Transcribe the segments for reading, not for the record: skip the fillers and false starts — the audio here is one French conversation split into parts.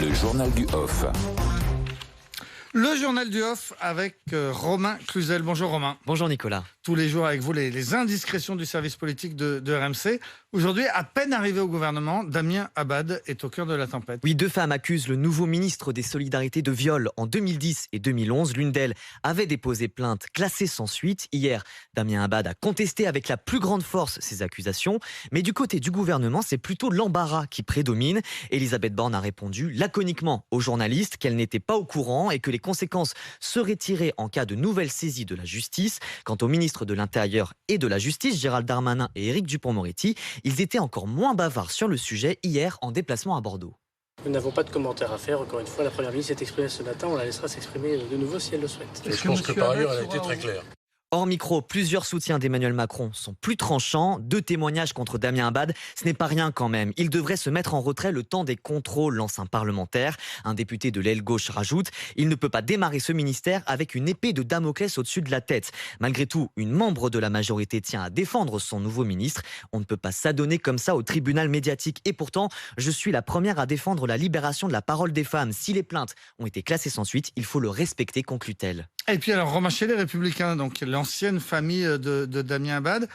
Le journal du Off. Le journal du Off avec Romain Cluzel. Bonjour Romain. Bonjour Nicolas. Tous les jours avec vous les indiscrétions du service politique de RMC. Aujourd'hui, à peine arrivé au gouvernement, Damien Abad est au cœur de la tempête. Oui, deux femmes accusent le nouveau ministre des Solidarités de viol en 2010 et 2011. L'une d'elles avait déposé plainte classée sans suite. Hier, Damien Abad a contesté avec la plus grande force ces accusations. Mais du côté du gouvernement, c'est plutôt l'embarras qui prédomine. Elisabeth Borne a répondu laconiquement aux journalistes qu'elle n'était pas au courant et que les conséquences seraient tirées en cas de nouvelle saisie de la justice. Quant au ministre de l'Intérieur et de la Justice, Gérald Darmanin et Éric Dupond-Moretti, ils étaient encore moins bavards sur le sujet hier en déplacement à Bordeaux. Nous n'avons pas de commentaires à faire. Encore une fois, la Première ministre s'est exprimée ce matin. On la laissera s'exprimer de nouveau si elle le souhaite. Je pense que par ailleurs, elle a été très claire. Hors micro, plusieurs soutiens d'Emmanuel Macron sont plus tranchants. Deux témoignages contre Damien Abad, ce n'est pas rien quand même. Il devrait se mettre en retrait le temps des contrôles, lance un parlementaire. Un député de l'aile gauche rajoute « Il ne peut pas démarrer ce ministère avec une épée de Damoclès au-dessus de la tête ». Malgré tout, une membre de la majorité tient à défendre son nouveau ministre. On ne peut pas s'adonner comme ça au tribunal médiatique. Et pourtant, je suis la première à défendre la libération de la parole des femmes. Si les plaintes ont été classées sans suite, il faut le respecter, conclut-elle. Et puis alors, Romain, chez les Républicains, donc l'ancienne famille de Damien Abad,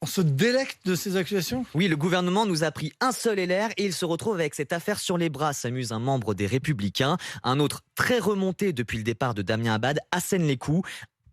on se délecte de ces accusations ? Oui, le gouvernement nous a pris un seul LR et il se retrouve avec cette affaire sur les bras, s'amuse un membre des Républicains. Un autre très remonté depuis le départ de Damien Abad assène les coups.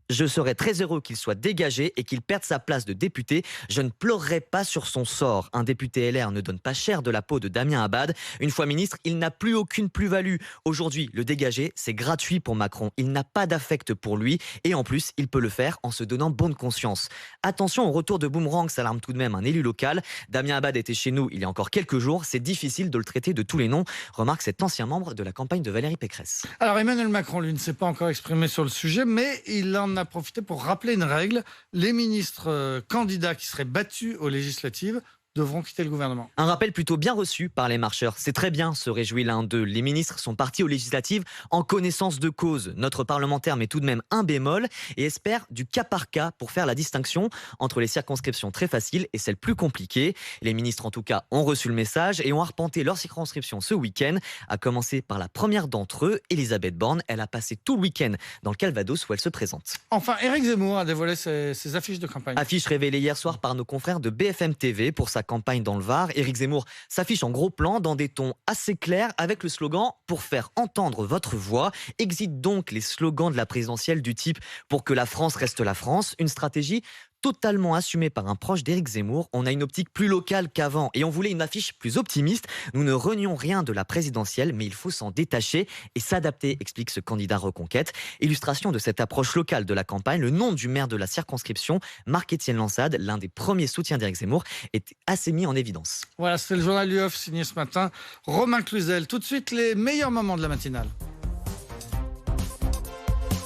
Je serais très heureux qu'il soit dégagé et qu'il perde sa place de député. Je ne pleurerai pas sur son sort. Un député LR ne donne pas cher de la peau de Damien Abad. Une fois ministre, il n'a plus aucune plus-value. Aujourd'hui, le dégager, c'est gratuit pour Macron. Il n'a pas d'affect pour lui et en plus, il peut le faire en se donnant bonne conscience. Attention au retour de boomerang, ça alarme tout de même un élu local. Damien Abad était chez nous il y a encore quelques jours. C'est difficile de le traiter de tous les noms, remarque cet ancien membre de la campagne de Valérie Pécresse. Alors Emmanuel Macron, lui, ne s'est pas encore exprimé sur le sujet, mais il en a profité pour rappeler une règle. Les ministres candidats qui seraient battus aux législatives devront quitter le gouvernement. Un rappel plutôt bien reçu par les marcheurs. C'est très bien, se réjouit l'un d'eux. Les ministres sont partis aux législatives en connaissance de cause. Notre parlementaire met tout de même un bémol et espère du cas par cas pour faire la distinction entre les circonscriptions très faciles et celles plus compliquées. Les ministres, en tout cas, ont reçu le message et ont arpenté leur circonscription ce week-end, à commencer par la première d'entre eux, Elisabeth Borne. Elle a passé tout le week-end dans le Calvados où elle se présente. Enfin, Éric Zemmour a dévoilé ses affiches de campagne. Affiches révélées hier soir par nos confrères de BFM TV pour sa campagne dans le Var. Éric Zemmour s'affiche en gros plan dans des tons assez clairs avec le slogan « Pour faire entendre votre voix ». Exit donc les slogans de la présidentielle du type « Pour que la France reste la France ». Une stratégie totalement assumée par un proche d'Éric Zemmour. On a une optique plus locale qu'avant et on voulait une affiche plus optimiste. Nous ne renions rien de la présidentielle, mais il faut s'en détacher et s'adapter, explique ce candidat Reconquête. Illustration de cette approche locale de la campagne, le nom du maire de la circonscription, Marc-Étienne Lansade, l'un des premiers soutiens d'Éric Zemmour, est assez mis en évidence. Voilà, c'était le journal du Off signé ce matin Romain Cluzel. Tout de suite, les meilleurs moments de la matinale.